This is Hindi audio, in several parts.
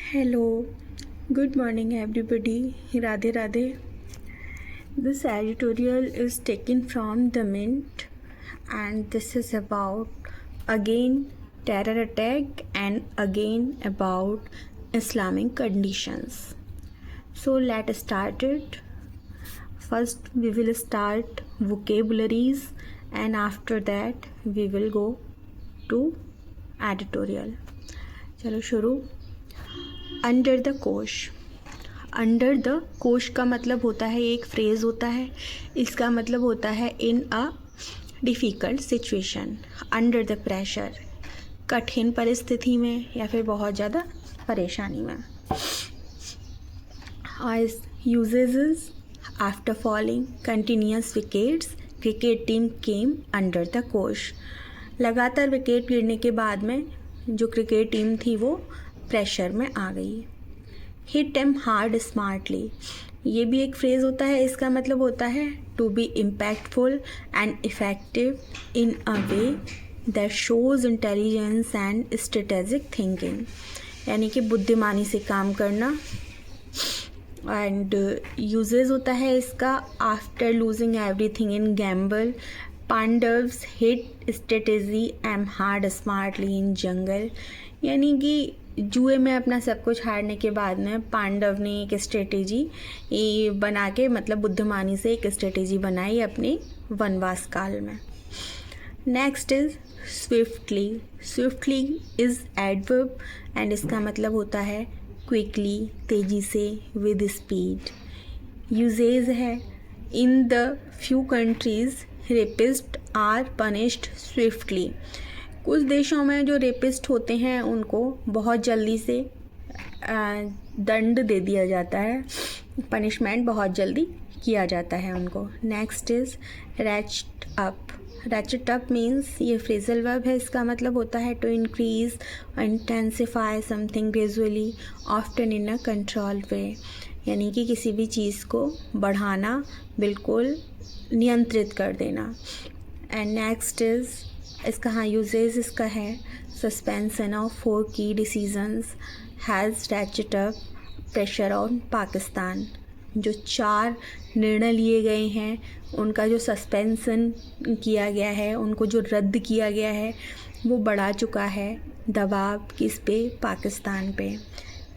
Hello, good morning everybody. Radhe Radhe. This editorial is taken from The Mint and this is about again terror attack and again about Islamic conditions. So let's start it. First we will start vocabularies and after that we will go to editorial. चलो शुरू. अंडर द कोश. अंडर द कोश का मतलब होता है, एक फ्रेज़ होता है, इसका मतलब होता है in a difficult situation, under the pressure, कठिन परिस्थिति में या फिर बहुत ज़्यादा परेशानी में. आज uses after falling continuous wickets cricket team came under the कोश. लगातार विकेट गिरने के बाद में जो क्रिकेट टीम थी वो प्रेशर में आ गई. हिट एम हार्ड स्मार्टली, ये भी एक फ्रेज़ होता है, इसका मतलब होता है to be impactful and effective in a way that shows intelligence and strategic thinking, यानी कि बुद्धिमानी से काम करना. एंड यूजेस होता है इसका after losing everything in gamble, Pandavs hit strategy am hard smartly in jungle, यानी कि जुए में अपना सब कुछ हारने के बाद में पांडव ने एक स्ट्रेटेजी बना के, मतलब बुद्धिमानी से एक स्ट्रेटेजी बनाई अपने वनवास काल में. Next is swiftly. Swiftly is adverb and इसका मतलब होता है क्विकली, तेज़ी से, विद स्पीड. यूजेज है in the few countries rapist are punished swiftly. कुछ देशों में जो रेपिस्ट होते हैं उनको बहुत जल्दी से दंड दे दिया जाता है, पनिशमेंट बहुत जल्दी किया जाता है उनको. Next is ratcheted up. Ratcheted up means ये फ्रेजल वर्ब है, इसका मतलब होता है to increase intensify something gradually often in a control way, यानी कि किसी भी चीज़ को बढ़ाना, बिल्कुल नियंत्रित कर देना. एंड नेक्स्ट इज़ इसका यूजेस इसका है सस्पेंशन ऑफ 4 की decisions has ratchet up pressure on Pakistan. जो 4 निर्णय लिए गए हैं उनका जो सस्पेंशन किया गया है, उनको जो रद्द किया गया है, वो बढ़ा चुका है दबाव किस पे, पाकिस्तान पे.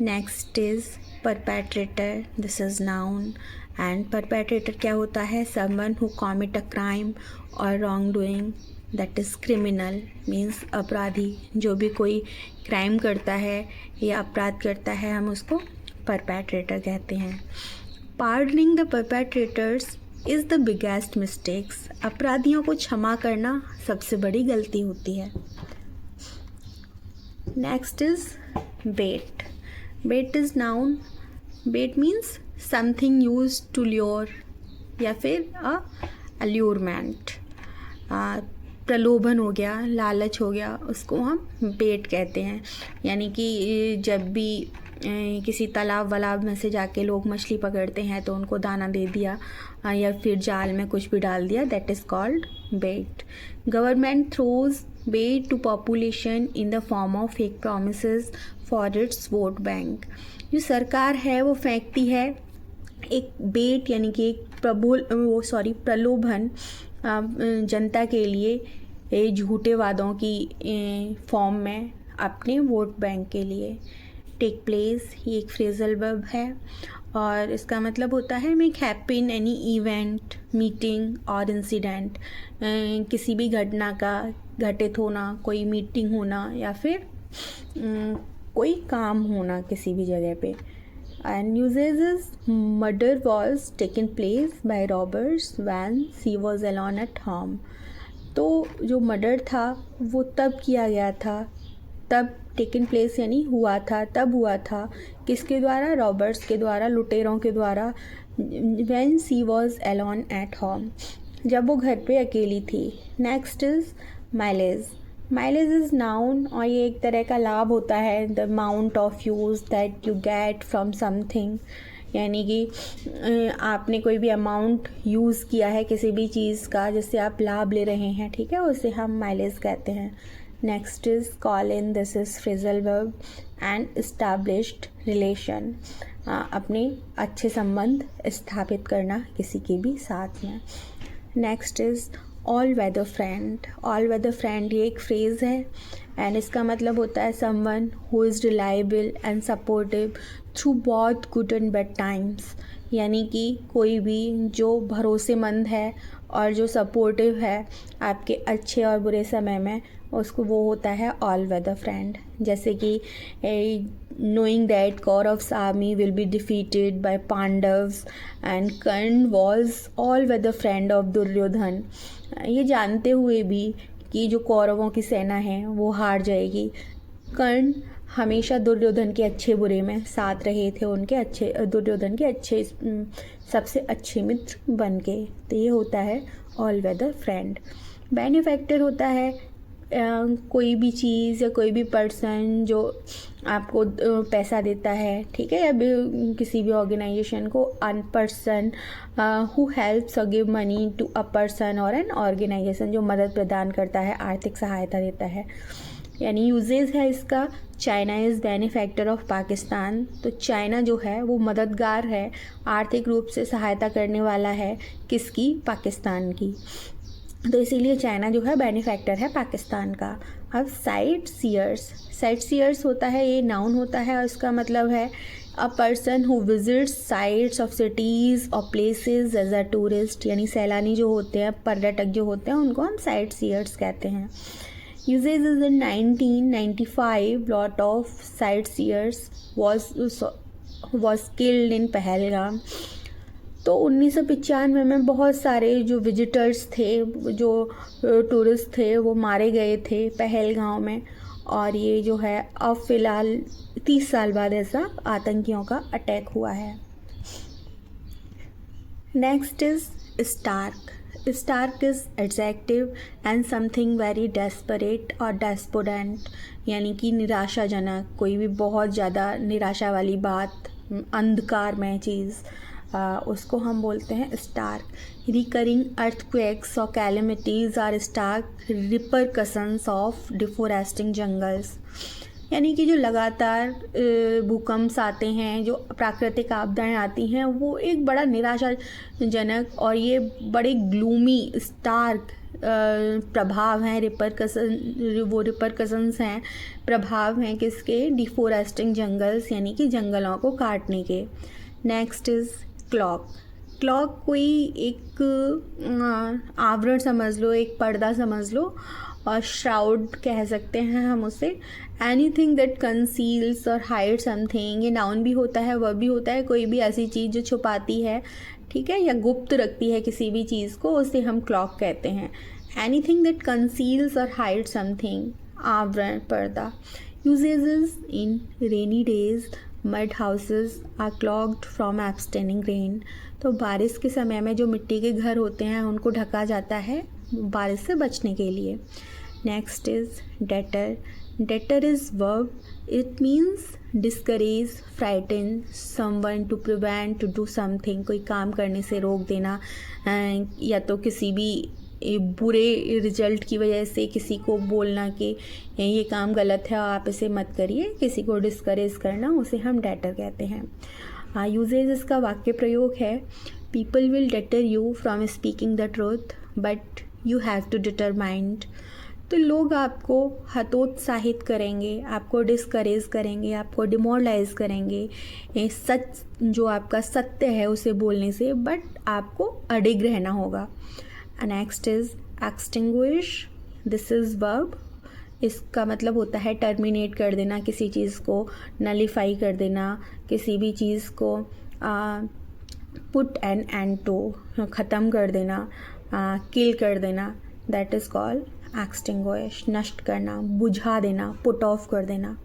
Next is perpetrator. This is noun and perpetrator क्या होता है, someone who commit a crime or wrongdoing, that is criminal means अपराधी. जो भी कोई क्राइम करता है या अपराध करता है हम उसको परपेट्रेटर कहते हैं. Pardoning the perpetrators is the biggest mistakes. अपराधियों को क्षमा करना सबसे बड़ी गलती होती है. Next is bait. Bait is noun. Bait means something use to lure या फिर अ अल्यूरमेंट. प्रलोभन हो गया, लालच हो गया, उसको हम बेट कहते हैं. यानी कि जब भी किसी तालाब वलाब में से जाके लोग मछली पकड़ते हैं तो उनको दाना दे दिया या फिर जाल में कुछ भी डाल दिया, that is called bait. Government throws bait to population in the form of fake promises for its vote bank. जो सरकार है वो फेंकती है एक बेट, यानी कि एक प्रलोभन जनता के लिए झूठे वादों की फॉर्म में अपने वोट बैंक के लिए. टेक प्लेस ये एक फ्रेजल वर्ब है और इसका मतलब होता है make happen any event, meeting और इंसिडेंट. किसी भी घटना का घटित होना, कोई मीटिंग होना या फिर कोई काम होना किसी भी जगह पे. And uses is murder was taken place by robbers when she was alone at home. तो जो मर्डर था वो तब किया गया था, तब टेकन प्लेस यानी हुआ था, तब हुआ था किसके द्वारा, रॉबर्स के द्वारा, लुटेरों के द्वारा. when she was alone at home, जब वो घर पे अकेली थी. Next is mileage. Mileage is noun और ये एक तरह का लाभ होता है, the amount of use that you get from something, यानी कि आपने कोई भी अमाउंट यूज़ किया है किसी भी चीज़ का जिससे आप लाभ ले रहे हैं, ठीक है, उसे हम माइलेज कहते हैं. Next is call in, this is phrasal verb, and established relation, अपने अच्छे संबंध स्थापित करना किसी के भी साथ में। Next is all weather friend. All weather friend ये एक फ्रेज़ है एंड इसका मतलब होता है someone who is reliable and supportive through both good and bad times, यानी कि कोई भी जो भरोसेमंद है और जो सपोर्टिव है आपके अच्छे और बुरे समय में, उसको वो होता है ऑल वेदर फ्रेंड। जैसे कि knowing that Kaurav's army will be defeated by Pandavas and Karn was all-weather friend of Duryodhan। ये जानते हुए भी कि जो कौरवों की सेना है वो हार जाएगी, कर्ण हमेशा दुर्योधन के अच्छे बुरे में साथ रहे थे, उनके अच्छे, दुर्योधन के अच्छे, सबसे अच्छे मित्र बन के। तो ये होता है ऑल वेदर फ्रेंड। बेनिफैक्टर होता है कोई भी चीज़ या कोई भी पर्सन जो आपको पैसा देता है, ठीक है, या किसी भी ऑर्गेनाइजेशन को, an person who helps or give money to a person or an organisation, जो मदद प्रदान करता है, आर्थिक सहायता देता है। यानी यूजेस है इसका, China is benefactor of Pakistan. तो चाइना जो है वो मददगार है, आर्थिक रूप से सहायता करने वाला है, किसकी? पाकिस्तान की। तो इसीलिए चाइना जो है बेनिफैक्टर है पाकिस्तान का। अब साइट सीयर्स, साइट सीयर्स होता है, ये नाउन होता है और इसका मतलब है a person who visits sites of cities और प्लेसेस एज अ टूरिस्ट, यानी सैलानी जो होते हैं, पर्यटक जो होते हैं, उनको हम साइट सीयर्स कहते हैं। Usages is in 1995 lot of sightseers was killed in Pahalgam. तो 1995 में बहुत सारे जो विजिटर्स थे, जो टूरिस्ट थे, वो मारे गए थे पहलगाम में। और ये जो है अब फ़िलहाल 30 साल बाद ऐसा आतंकियों का अटैक हुआ है। Next is stark. Stark is adjective and something very desperate or despondent, यानी कि निराशाजनक, कोई भी बहुत ज़्यादा निराशा वाली बात, अंधकारमय चीज़, उसको हम बोलते हैं स्टार्क। रिकरिंग अर्थक्वेक्स और calamities are stark repercussions of deforesting jungles, यानी कि जो लगातार भूकंप आते हैं, जो प्राकृतिक आपदाएं आती हैं, वो एक बड़ा निराशाजनक और ये बड़े ग्लूमी स्टार्क प्रभाव हैं, रिपरकशंस हैं, प्रभाव हैं किसके? डिफोरेस्टिंग जंगल्स, यानी कि जंगलों को काटने के। Next is clock. क्लॉक कोई एक आवरण समझ लो, एक पर्दा समझ लो, और श्राउड कह सकते हैं हम उसे। Anything that conceals or hide something, ये नाउन भी होता है, वर्ब भी होता है, कोई भी ऐसी चीज़ जो छुपाती है, ठीक है, या गुप्त रखती है किसी भी चीज़ को, उसे हम क्लॉक कहते हैं। Anything that conceals or hide something, आवरण, पर्दा। Usages in rainy days mud houses are cloaked from abstaining rain. तो बारिश के समय में जो मिट्टी के घर होते हैं उनको ढका जाता है बारिश से बचने के लिए। Next is deter. Deter is verb, it means discourage, frighten someone, to prevent, to do something, कोई काम करने से रोक देना, या तो किसी भी बुरे रिजल्ट की वजह से किसी को बोलना कि ये काम गलत है, आप इसे मत करिए, किसी को डिस्करेज करना, उसे हम डेटर कहते हैं। यूजेज इसका वाक्य प्रयोग है, people will deter you from speaking the truth but you have to determined. तो लोग आपको हतोत्साहित करेंगे, आपको डिस्करेज करेंगे, आपको डिमोरलाइज करेंगे सच, जो आपका सत्य है उसे बोलने से, बट आपको अडिग रहना होगा। Next is extinguish, this is verb, इसका मतलब होता है टर्मिनेट कर देना किसी चीज़ को, नलीफाई कर देना किसी भी चीज़ को, पुट एन एंड टू, ख़त्म कर देना, किल कर देना, दैट इज़ कॉल्ड एक्सटिंग्विश, नष्ट करना, बुझा देना, पुट ऑफ कर देना।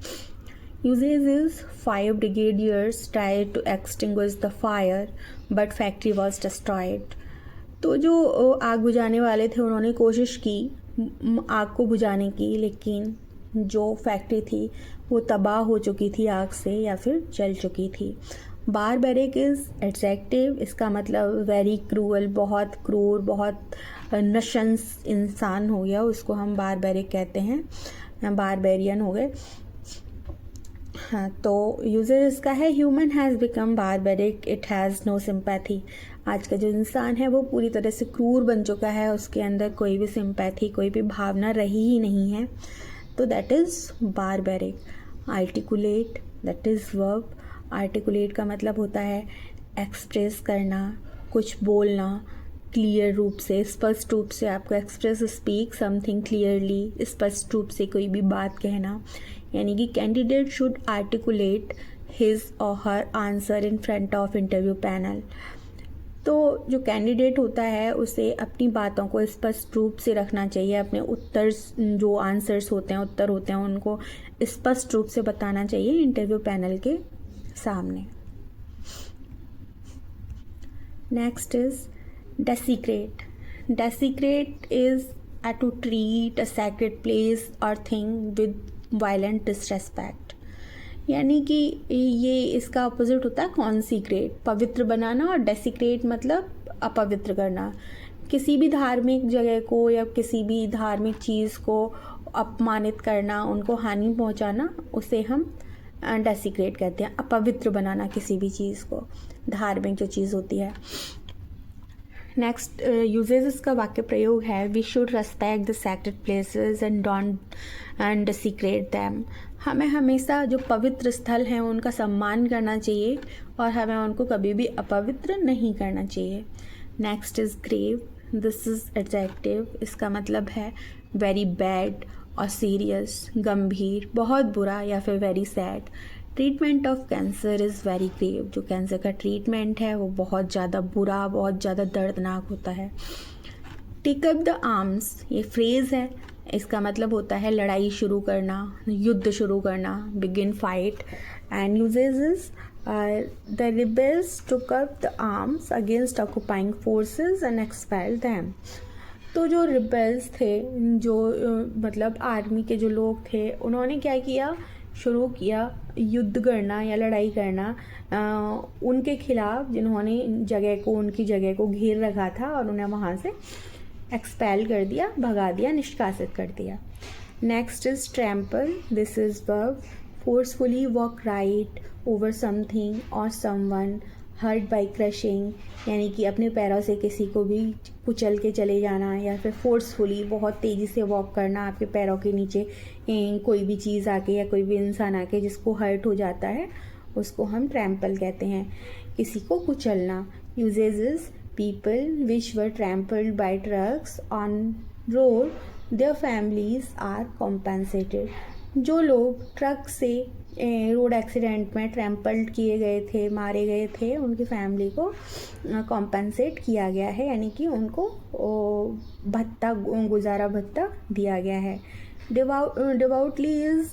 Usage is 5 brigadiers try to extinguish the fire but factory was destroyed. तो जो आग बुझाने वाले थे उन्होंने कोशिश की आग को बुझाने की, लेकिन जो फैक्ट्री थी वो तबाह हो चुकी थी आग से, या फिर जल चुकी थी। बारबैरिक इज़ एडजेक्टिव, इसका मतलब वेरी क्रूअल, बहुत क्रूर, बहुत नशंस इंसान हो गया, उसको हम बारबैरिक कहते हैं। बारबेरियन हो गए। हाँ, तो यूजेज इसका है human has become barbaric, it has no sympathy. आज का जो इंसान है वो पूरी तरह से क्रूर बन चुका है, उसके अंदर कोई भी सिंपैथी, कोई भी भावना रही ही नहीं है, तो that is barbaric. Articulate, that is verb. Articulate का मतलब होता है एक्सप्रेस करना, कुछ बोलना क्लियर रूप से, स्पष्ट रूप से। आपको एक्सप्रेस, स्पीक समथिंग क्लियरली, स्पष्ट रूप से कोई भी बात कहना, यानी कि candidate should articulate his or her answer in front of interview panel. तो जो कैंडिडेट होता है उसे अपनी बातों को स्पष्ट रूप से रखना चाहिए, अपने उत्तर, जो आंसर्स होते हैं, उत्तर होते हैं, उनको स्पष्ट रूप से बताना चाहिए इंटरव्यू पैनल के सामने। Next is desiccated. Desiccated is to treat a sacred place or thing with violent disrespect, यानी कि ये इसका अपोजिट होता है कॉन्सिक्रेट, पवित्र बनाना, और डेसिक्रेट मतलब अपवित्र करना। किसी भी धार्मिक जगह को या किसी भी धार्मिक चीज़ को अपमानित करना, उनको हानि पहुंचाना, उसे हम डेसिक्रेट कहते हैं। अपवित्र बनाना किसी भी चीज़ को, धार्मिक जो चीज़ होती है। नेक्स्ट यूजेस का वाक्य प्रयोग है we should respect the sacred places and don't and desecrate them. हमें हमेशा जो पवित्र स्थल हैं उनका सम्मान करना चाहिए और हमें उनको कभी भी अपवित्र नहीं करना चाहिए। Next is grave, this is adjective, इसका मतलब है वेरी बैड और सीरियस, गंभीर, बहुत बुरा, या फिर very sad. Treatment of cancer is very grave, जो कैंसर का ट्रीटमेंट है वो बहुत ज़्यादा बुरा, बहुत ज़्यादा दर्दनाक होता है। टेक अप द आर्म्स, ये फ्रेज़ है, इसका मतलब होता है लड़ाई शुरू करना, युद्ध शुरू करना, begin fight. And usage is the rebels took up the arms against occupying forces and expelled them. तो जो रिबेल्स थे, जो मतलब आर्मी के जो लोग थे, उन्होंने क्या किया, शुरू किया युद्ध करना या लड़ाई करना उनके खिलाफ जिन्होंने जगह को, उनकी जगह को घेर रखा था, और उन्हें वहाँ से एक्सपेल कर दिया, भगा दिया, निष्कासित कर दिया। Next is trample, this is verb, forcefully walk right over something और समवन, हर्ट बाय क्रशिंग, यानी कि अपने पैरों से किसी को भी कुचल के चले जाना, या फिर फोर्सफुली बहुत तेज़ी से वॉक करना, आपके पैरों के नीचे कोई भी चीज़ आके या कोई भी इंसान आके जिसको हर्ट हो जाता है उसको हम ट्रैम्पल कहते हैं, किसी को कुचलना। Usage is people which were trampled by trucks on road, their families are compensated. जो लोग ट्रक से रोड एक्सीडेंट में ट्रैम्पल्ड किए गए थे, मारे गए थे, उनकी फैमिली को कॉम्पेंसेट किया गया है, यानी कि उनको भत्ता, गुजारा भत्ता दिया गया है। डिवाउटली इज़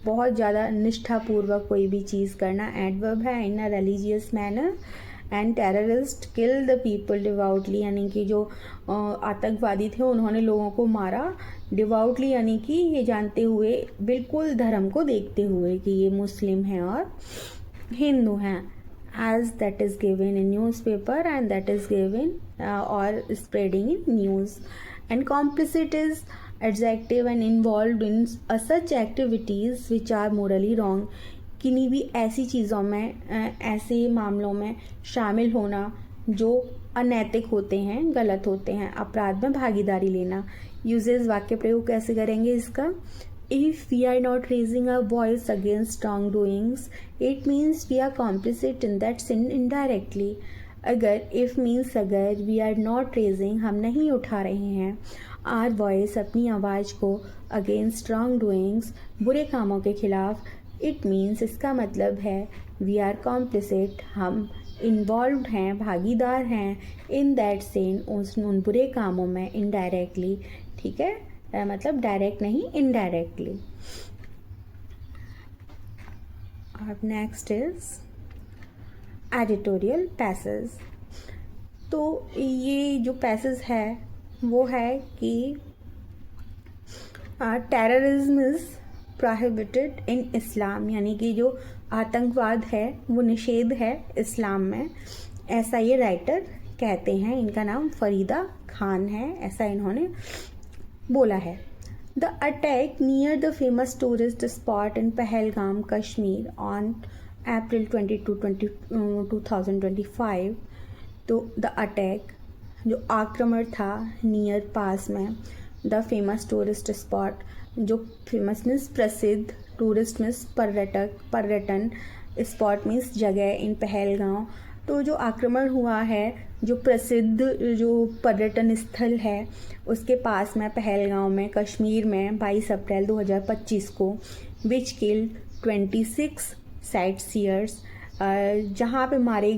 बहुत ज़्यादा निष्ठापूर्वक कोई भी चीज़ करना। एडवर्ब है in a religious manner. And terrorist kill the people devoutly, यानी कि जो आतंकवादी थे उन्होंने लोगों को मारा डिवाउटली, यानी कि ये जानते हुए, बिल्कुल धर्म को देखते हुए कि ये मुस्लिम हैं और हिंदू हैं। As that is given in newspaper and that is given or spreading in news. And complicit is adjective and involve in such activities which are morally wrong, किन्हीं भी ऐसी चीज़ों में, ऐसे मामलों में शामिल होना जो अनैतिक होते हैं, गलत होते हैं। अपराध में भागीदारी लेना। यूजेस वाक्य प्रयोग कैसे करेंगे इसका? If we are not raising a voice against wrong doings, it means we are complicit in that sin indirectly. अगर, इफ़ मीन्स अगर, वी आर नॉट रेजिंग, हम नहीं उठा रहे हैं, आर वॉइस, अपनी आवाज़ को, अगेंस्ट रॉन्ग डूइंग्स, बुरे कामों के खिलाफ, इट मीन्स, इसका मतलब है वी आर कॉम्प्लिसिट, हम इन्वॉल्व हैं, भागीदार हैं, इन दैट सिन, उन बुरे कामों में, इनडायरेक्टली। ठीक है, मतलब डायरेक्ट नहीं, इनडायरेक्टली। अब नेक्स्ट इज एडिटोरियल पैसेज। तो ये जो पैसेज है वो है कि टेररिज्म इज प्रोहिबिटेड इन इस्लाम, यानी कि जो आतंकवाद है वो निषेध है इस्लाम में, ऐसा ये राइटर कहते हैं। इनका नाम फरीदा खान है, ऐसा इन्होंने बोला है। The attack near the famous tourist spot in Pahalgam, Kashmir on April 22, 2025. तो द अटैक जो आक्रमण था नियर पास में द फेमस टूरिस्ट स्पॉट, जो फेमस मीन्स प्रसिद्ध, टूरिस्ट मीन्स पर्यटन स्पॉट मीन्स जगह इन पहलगांव। तो जो आक्रमण हुआ है जो प्रसिद्ध जो पर्यटन स्थल है उसके पास में पहलगांव में कश्मीर में 22 अप्रैल 2025 को विच किल्ड 26 साइटसीयर्स, जहाँ पे मारे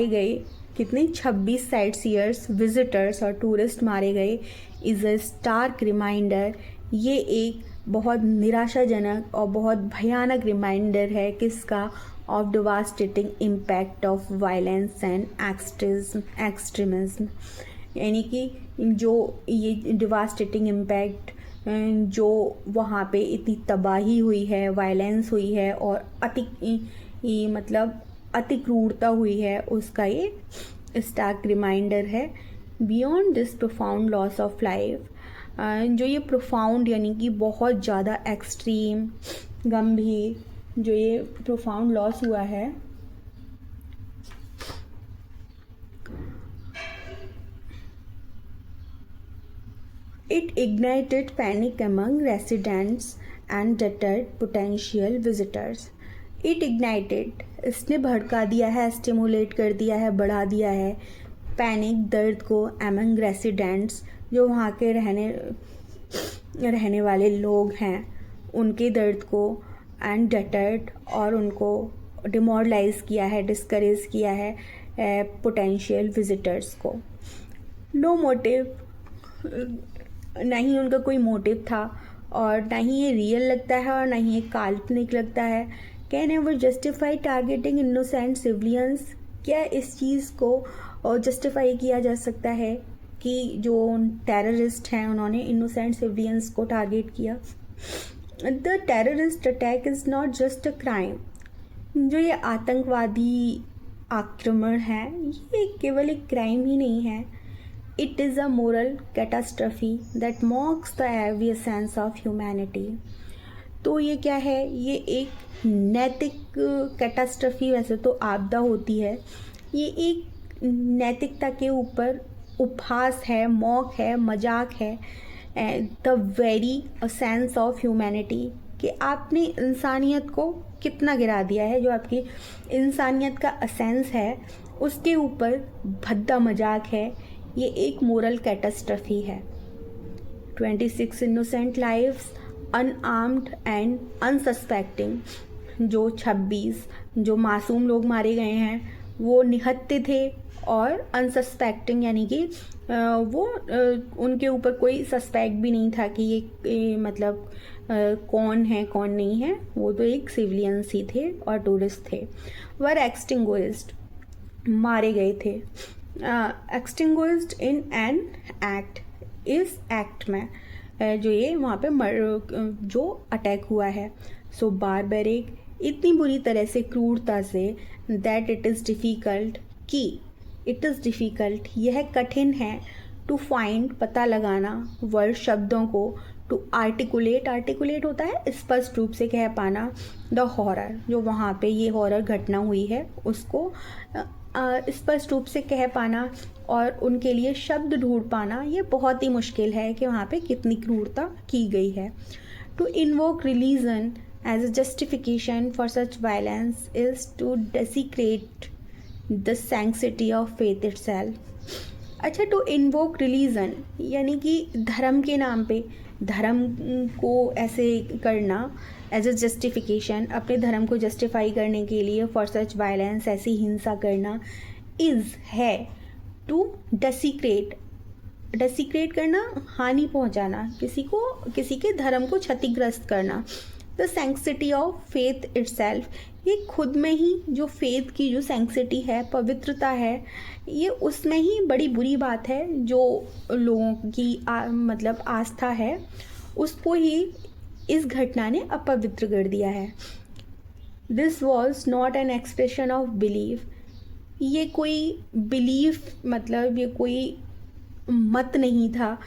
गए कितने 26 साइटसीयर्स, विजिटर्स और टूरिस्ट मारे गए, इज़ अ स्टार्क रिमाइंडर। ये एक बहुत निराशाजनक और बहुत भयानक रिमाइंडर है किसका, of devastating impact of violence and extremism. यानी कि जो ये डिवास्टेटिंग इम्पैक्ट जो वहाँ पे इतनी तबाही हुई है, वायलेंस हुई है और अति क्रूरता हुई है, उसका ये स्टार्क रिमाइंडर है। Beyond this profound loss of life, जो ये प्रोफाउंड यानी कि बहुत ज़्यादा एक्सट्रीम गंभीर जो ये प्रोफाउंड लॉस हुआ है, it ignited panic among residents and deterred potential visitors. It ignited, इसने भड़का दिया है, स्टिमुलेट कर दिया है, बढ़ा दिया है पैनिक, दर्द को, अमंग रेसिडेंट्स, जो वहाँ के रहने वाले लोग हैं उनके दर्द को, एंड deterred, और उनको डिमोरलाइज किया है, डिस्करेज किया है पोटेंशियल विजिटर्स को। नो मोटिव, ना ही उनका कोई मोटिव था और ना ही ये रियल लगता है और ना ही ये काल्पनिक लगता है। Can ever justify targeting innocent civilians, क्या इस चीज़ को जस्टिफाई किया जा सकता है कि जो टेररिस्ट हैं उन्होंने इनोसेंट सिविलियंस को टारगेट किया। The terrorist attack is not just a crime, जो ये आतंकवादी आक्रमण है ये केवल एक क्राइम ही नहीं है, it is a moral catastrophe that मॉक्स the every sense of humanity. तो ये क्या है, ये एक नैतिक कैटास्ट्रफी, वैसे तो आपदा होती है, ये एक नैतिकता के ऊपर उपहास है, मॉक है, मजाक है, the very sense of humanity, कि आपने इंसानियत को कितना गिरा दिया है, जो आपकी इंसानियत का असेंस है उसके ऊपर भद्दा मजाक है, ये एक मोरल कैटास्ट्रफी है। 26 innocent lives, unarmoured and unsuspecting, जो 26 जो मासूम लोग मारे गए हैं वो निहत्थे थे और अनसस्पेक्टिंग यानी कि वो उनके ऊपर कोई सस्पेक्ट भी नहीं था कि ये मतलब कौन है कौन नहीं है, वो तो एक सिविलियंस ही थे और टूरिस्ट थे। वर एक्सटिंग्विश्ड, मारे गए थे, एक्सटिंग्विश्ड इन एन एक्ट, इस एक्ट में जो ये वहाँ पे जो अटैक हुआ है, सो बारबेरिक, इतनी बुरी तरह से क्रूरता से, दैट इट इज़ डिफ़िकल्ट, कि इट इज़ डिफ़िकल्ट, यह कठिन है, टू फाइंड, पता लगाना, वर्ड शब्दों को, टू आर्टिकुलेट होता है स्पष्ट रूप से कह पाना, द हॉरर, जो वहाँ पे ये हॉरर घटना हुई है उसको स्पष्ट रूप से कह पाना और उनके लिए शब्द ढूंढ पाना, ये बहुत ही मुश्किल है कि वहाँ पे कितनी क्रूरता की गई है। To invoke religion as a justification for such violence is to desecrate the sanctity of faith itself. अच्छा, टू इन्वोक रिलीजन यानी कि धर्म के नाम पे धर्म को ऐसे करना, एज अ जस्टिफिकेशन, अपने धर्म को जस्टिफाई करने के लिए, फॉर सच वायलेंस, ऐसी हिंसा करना, इज़ है टू डेसिक्रेट करना, हानि पहुंचाना, किसी के धर्म को क्षतिग्रस्त करना, the sanctity of faith itself, ये खुद में ही जो फेथ की जो सैंक्टिटी है, पवित्रता है, ये उसमें ही बड़ी बुरी बात है। जो लोगों की मतलब आस्था है उसको ही इस घटना ने अपवित्र कर दिया है। This was not an expression of belief, ये कोई बिलीफ मतलब ये कोई मत नहीं था,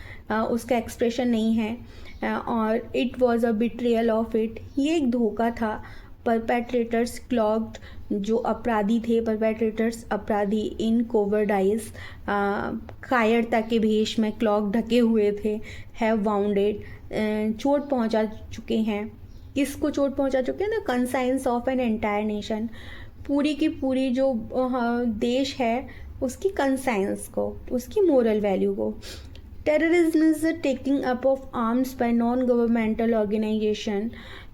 उसका एक्सप्रेशन नहीं है। और it was a betrayal of it, ये एक धोखा था। परपेट्रेटर्स क्लॉग्ड, जो अपराधी थे, परपेट्रेटर्स अपराधी, इन कोवर्डाइज, कायरता के भेष में क्लॉग ढके हुए थे, हैव वाउंडेड, चोट पहुंचा चुके हैं। किसको चोट पहुंचा चुके हैं? The conscience of an entire nation, पूरी की पूरी जो देश है उसकी कंसाइंस को, उसकी मोरल वैल्यू को। Terrorism is the taking up of arms by non governmental organization,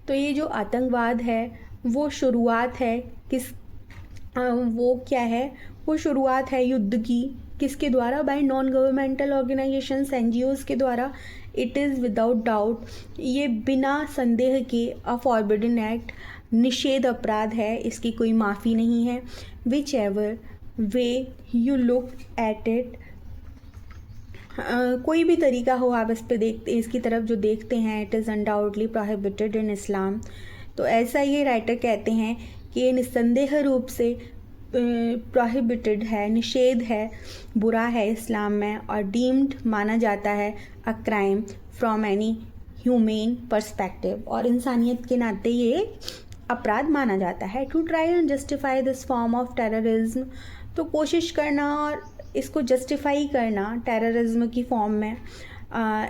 तो ये जो आतंकवाद है वो शुरुआत है वो क्या है? वो शुरुआत है युद्ध की, किसके द्वारा? Bye non governmental organisations, NGOs के द्वारा। इट इज़ विदाउट डाउट, ये बिना संदेह के अ फॉरबिडन एक्ट, निषेध अपराध है, इसकी कोई माफ़ी नहीं है। Which ever way you look at it, कोई भी तरीका हो आप इस पे देखते, इसकी तरफ जो देखते हैं, it is undoubtedly prohibited in Islam. तो ऐसा ये राइटर कहते हैं कि ये निस्संदेह रूप से प्रोहिबिटेड है, निषेध है, बुरा है इस्लाम में, और डीम्ड माना जाता है a crime from any humane perspective, और इंसानियत के नाते ये अपराध माना जाता है। To try and justify this form of terrorism, तो कोशिश करना और इसको जस्टिफाई करना टेररिज्म की फॉर्म में,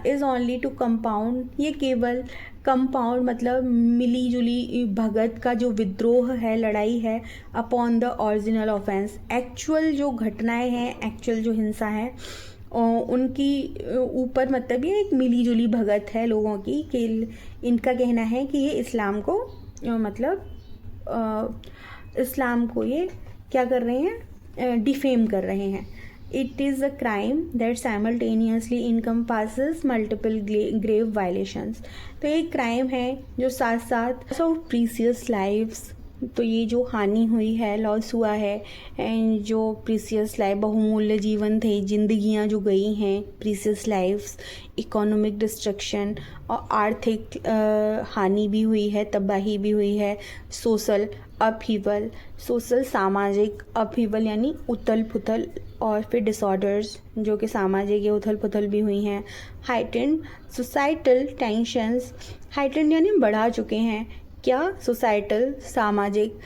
इज़ ओनली टू कंपाउंड, ये केवल कंपाउंड मतलब मिली जुली भगत का जो विद्रोह है, लड़ाई है, upon the original offence, actual जो घटनाएं हैं, एक्चुअल जो हिंसा है उनकी ऊपर, मतलब ये एक मिली जुली भगत है लोगों की, कि इनका कहना है कि ये इस्लाम को इस्लाम को ये क्या कर रहे हैं? डिफेम कर रहे हैं। It is a crime that simultaneously encompasses multiple grave violations, तो ये क्राइम है जो साथ साथ ऑफ प्रीसियस लाइव्स, तो ये जो हानि हुई है, लॉस हुआ है, एंड जो प्रीसियस लाइफ, बहुमूल्य जीवन थे, जिंदगियां जो गई हैं, प्रीसियस लाइफ्स, इकोनॉमिक डिस्ट्रक्शन और आर्थिक हानि भी हुई है, तबाही भी हुई है, सोशल अपहीवल, सोशल सामाजिक अपहीवल यानी उथल पुथल, और फिर डिसऑर्डर्स जो कि सामाजिक या उथल पुथल भी हुई हैं, हाइटेंड सोसाइटल टेंशंस, हाइटेंड यानी बढ़ा चुके हैं क्या? सोसाइटल सामाजिक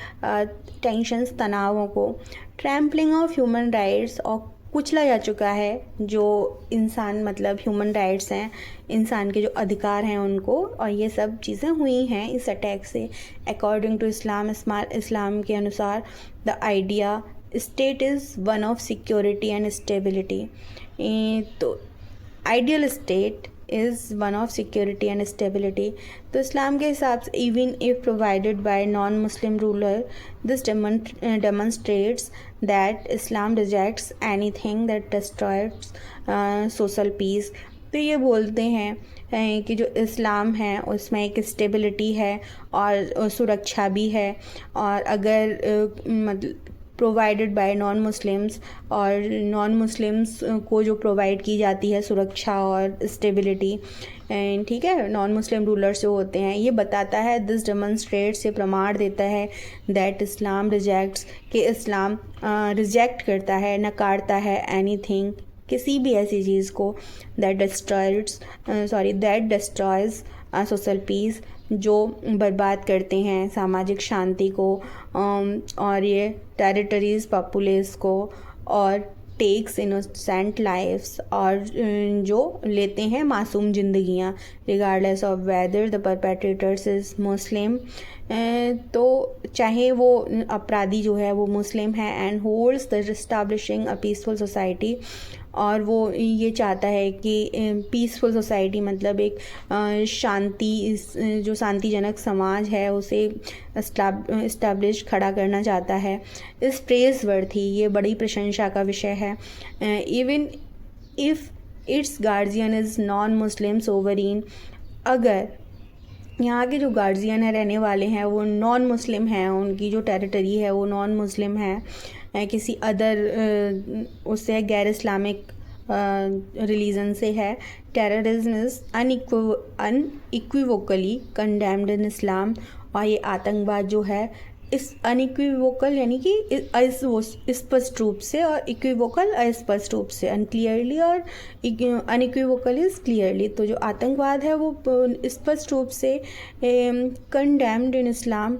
टेंशंस, तनावों को, ट्रैम्पलिंग ऑफ ह्यूमन राइट्स, और कुचला जा चुका है जो इंसान मतलब ह्यूमन राइट्स हैं, इंसान के जो अधिकार हैं उनको, और ये सब चीज़ें हुई हैं इस अटैक से। अकॉर्डिंग टू इस्लाम के अनुसार the idea state is one of security and stability, तो ideal state is one of security and stability, तो इस्लाम के हिसाब से even if provided by non Muslim ruler, this demonstrates that Islam rejects anything that destroys social peace, तो ये बोलते हैं कि जो इस्लाम है उसमें एक स्टेबिलिटी है और सुरक्षा भी है, और अगर मतलब प्रोवाइडेड बाय नॉन मुस्लिम्स, और नॉन मुस्लिम्स को जो प्रोवाइड की जाती है सुरक्षा और स्टेबिलिटी, ठीक है, नॉन मुस्लिम रूलर्स जो होते हैं, ये बताता है, दिस डेमोन्स्ट्रेट्स, ये प्रमाण देता है, दैट इस्लाम रिजेक्ट्स, कि इस्लाम रिजेक्ट करता है, नकारता है, एनीथिंग, किसी भी ऐसी चीज़ को, दैट डिस्ट्रॉयज सोशल पीस, जो बर्बाद करते हैं सामाजिक शांति को, और ये टेरिटरीज पॉपुलेस को, और टेक्स इनोसेंट लाइफ्स, और जो लेते हैं मासूम जिंदगियां, regardless of whether the perpetrators is Muslim, तो चाहे वो अपराधी जो है वो मुस्लिम है, and holds the establishing a peaceful society, और वो ये चाहता है कि पीसफुल सोसाइटी मतलब एक जो शांतिजनक समाज है उसे इस्टेब्लिश खड़ा करना चाहता है। इस प्रेज वर्थी, ये बड़ी प्रशंसा का विषय है। Even if it's guardian is non Muslim sovereign, अगर यहाँ के जो गार्जियन है, रहने वाले हैं, वो नॉन मुस्लिम हैं, उनकी जो टेरिटरी है वो नॉन मुस्लिम है, किसी अदर उससे गैर इस्लामिक रिलीजन से है, टेररिज्म इज़ अनइक्विवोकली कंडेम्ड इन इस्लाम, और ये आतंकवाद जो है इस अनइक्विवोकल यानी कि स्पष्ट रूप से, और इक्विवोकल अस्पष्ट रूप से, अनक्लियरली, और अनइक्विवोकल इज क्लियरली। तो जो आतंकवाद है वो स्पष्ट रूप से कंडेम्ड इन इस्लाम,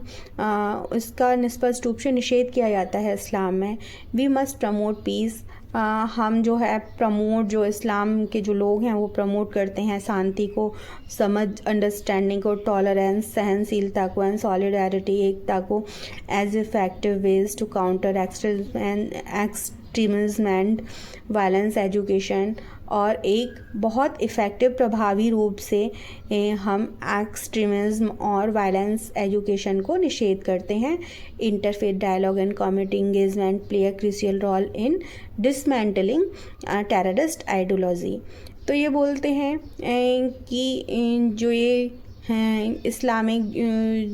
इसका स्पष्ट रूप से निषेध किया जाता है इस्लाम में। वी मस्ट प्रमोट पीस, हम जो है प्रमोट, जो इस्लाम के जो लोग हैं वो प्रमोट करते हैं शांति को, समझ, अंडरस्टैंडिंग को, टॉलरेंस, सहनशीलता को, एंड सॉलिडारिटी, एकता को, as effective ways to counter extremism and violence, education. और एक बहुत इफ़ेक्टिव प्रभावी रूप से हम एक्सट्रीमिज्म और वायलेंस एजुकेशन को निषेध करते हैं। Interfaith dialogue and community engagement play a crucial role in dismantling terrorist ideology. तो ये बोलते हैं कि जो ये हैं इस्लामिक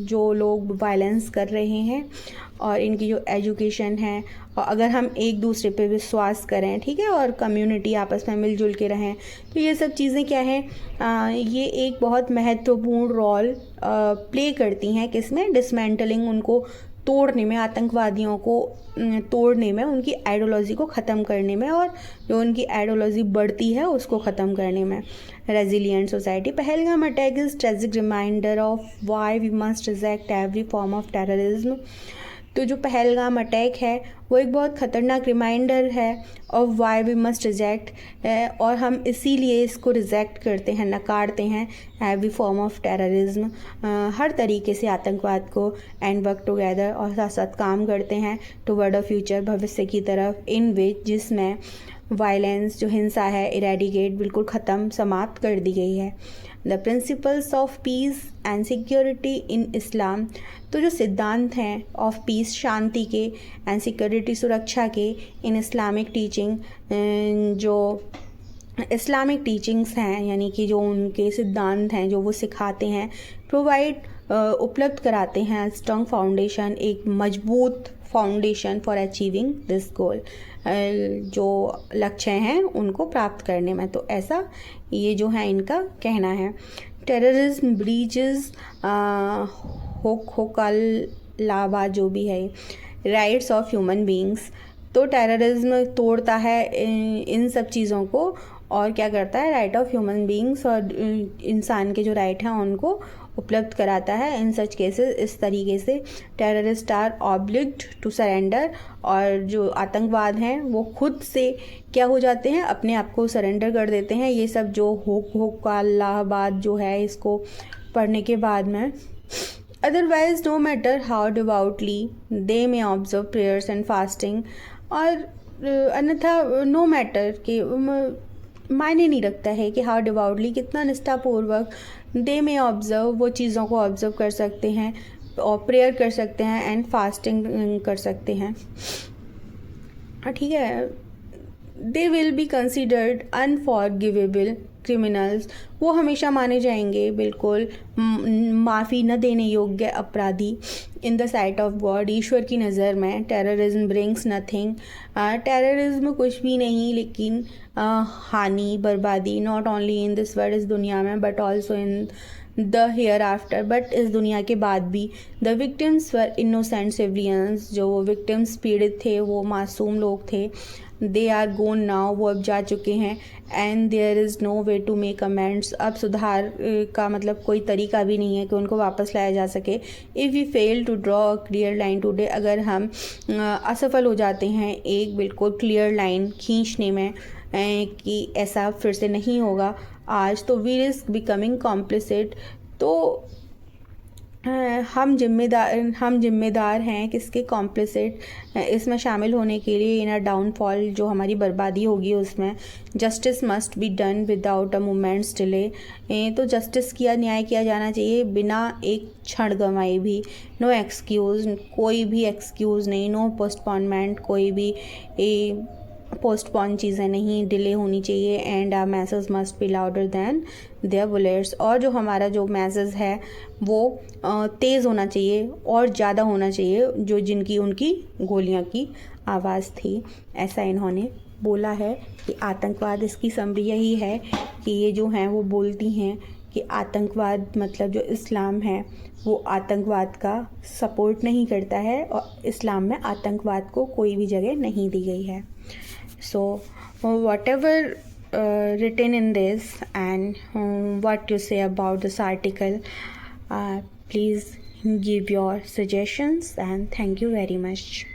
जो लोग वायलेंस कर रहे हैं और इनकी जो एजुकेशन है, और अगर हम एक दूसरे पे विश्वास करें, ठीक है, और कम्युनिटी आपस में मिलजुल के रहें, तो ये सब चीज़ें क्या है, ये एक बहुत महत्वपूर्ण रोल प्ले करती हैं किसमें, डिसमेंटलिंग, उनको तोड़ने में, आतंकवादियों को तोड़ने में, उनकी आइडियोलॉजी को ख़त्म करने में, और जो उनकी आइडियोलॉजी बढ़ती है उसको ख़त्म करने में। Resilient society, Pahalgam attack is tragic reminder of why we must reject every form of terrorism. तो जो पहलगाम अटैक है वो एक बहुत ख़तरनाक रिमाइंडर है of why we must reject, और हम इसीलिए इसको रिजेक्ट करते हैं, नकारते हैं, एवरी फॉर्म ऑफ टेररिज्म, हर तरीके से आतंकवाद को, एंड वर्क टुगेदर, और साथ साथ काम करते हैं टुवर्ड अ फ्यूचर, भविष्य की तरफ, इन विच, जिसमें वायलेंस, जो हिंसा है, इरेडिकेट, बिल्कुल ख़त्म, समाप्त कर दी गई है। The principles of peace and security in Islam, तो जो सिद्धांत हैं ऑफ पीस, शांति के, एंड सिक्योरिटी, सुरक्षा के, इन इस्लामिक टीचिंग, जो इस्लामिक टीचिंग्स हैं, यानी कि जो उनके सिद्धांत हैं जो वो सिखाते हैं, प्रोवाइड, उपलब्ध कराते हैं, स्ट्रॉन्ग फाउंडेशन, एक मजबूत foundation for achieving this goal, जो लक्ष्य हैं उनको प्राप्त करने में। तो ऐसा ये जो है इनका कहना है। टेररिज्म ब्रीचेस होकालाबा, जो भी है, राइट्स ऑफ ह्यूमन बींग्स, तो टेररिज्म तोड़ता है इन सब चीज़ों को, और क्या करता है, राइट ऑफ ह्यूमन बींग्स, और इंसान के जो राइट हैं उनको उपलब्ध कराता है। इन सच केसेस, इस तरीके से टेररिस्ट आर ऑब्लिग्ड टू सरेंडर, और जो आतंकवाद हैं वो खुद से क्या हो जाते हैं, अपने आप को सरेंडर कर देते हैं। ये सब जो होकालाबाद जो है, इसको पढ़ने के बाद में, otherwise no matter how devoutly they may observe prayers and fasting, और अन्यथा नो मैटर कि मायने नहीं रखता है कि हाउ डिवाउटली, कितना निष्ठापूर्वक, दे में ऑब्ज़र्व, वो चीज़ों को ऑब्ज़र्व कर सकते हैं, और प्रेयर कर सकते हैं, एंड फास्टिंग कर सकते हैं, ठीक है। They will be considered unforgivable criminals, वो हमेशा माने जाएंगे बिल्कुल माफ़ी न देने योग्य अपराधी in the sight of God, ईश्वर की नज़र में। टेररिज्म ब्रिंग्स नथिंग, टेररिज्म कुछ भी नहीं, लेकिन हानि, बर्बादी, not only in this world, इस दुनिया में, but also in the hereafter, but इस दुनिया के बाद भी। The victims were innocent civilians, जो विक्टिम्स पीड़ित थे वो मासूम लोग थे। दे आर गोन नाउ, वो अब जा चुके हैं। And there is no way to make amends, अब सुधार का मतलब कोई तरीका भी नहीं है कि उनको वापस लाया जा सके। If we fail to draw a clear line today, अगर हम असफल हो जाते हैं एक बिल्कुल क्लियर लाइन खींचने में कि ऐसा फिर से नहीं होगा आज, तो वी रिस्क बिकमिंग कॉम्प्लिसिट, तो हम जिम्मेदार हैं किसके, कॉम्प्लिसिट, इसमें शामिल होने के लिए, इन अ डाउनफॉल, जो हमारी बर्बादी होगी उसमें। Justice must be done without a moments delay, तो जस्टिस किया, न्याय किया जाना चाहिए बिना एक क्षण गंवाए भी। नो एक्सक्यूज़, कोई भी एक्सक्यूज़ नहीं। नो पोस्टपोनमेंट, कोई भी पोस्टपोन चीज़ें नहीं, डिले होनी चाहिए। And our message must be louder than their bullets, और जो हमारा जो मैसेज है वो तेज़ होना चाहिए और ज़्यादा होना चाहिए जो जिनकी उनकी गोलियां की आवाज़ थी। ऐसा इन्होंने बोला है कि आतंकवाद, इसकी समरी यही है कि ये जो हैं वो बोलती हैं कि आतंकवाद मतलब जो इस्लाम है वो आतंकवाद का सपोर्ट नहीं करता है और इस्लाम में आतंकवाद को कोई भी जगह नहीं दी गई है. सो whatever written in this and what you say about this article, please give your suggestions and thank you very much.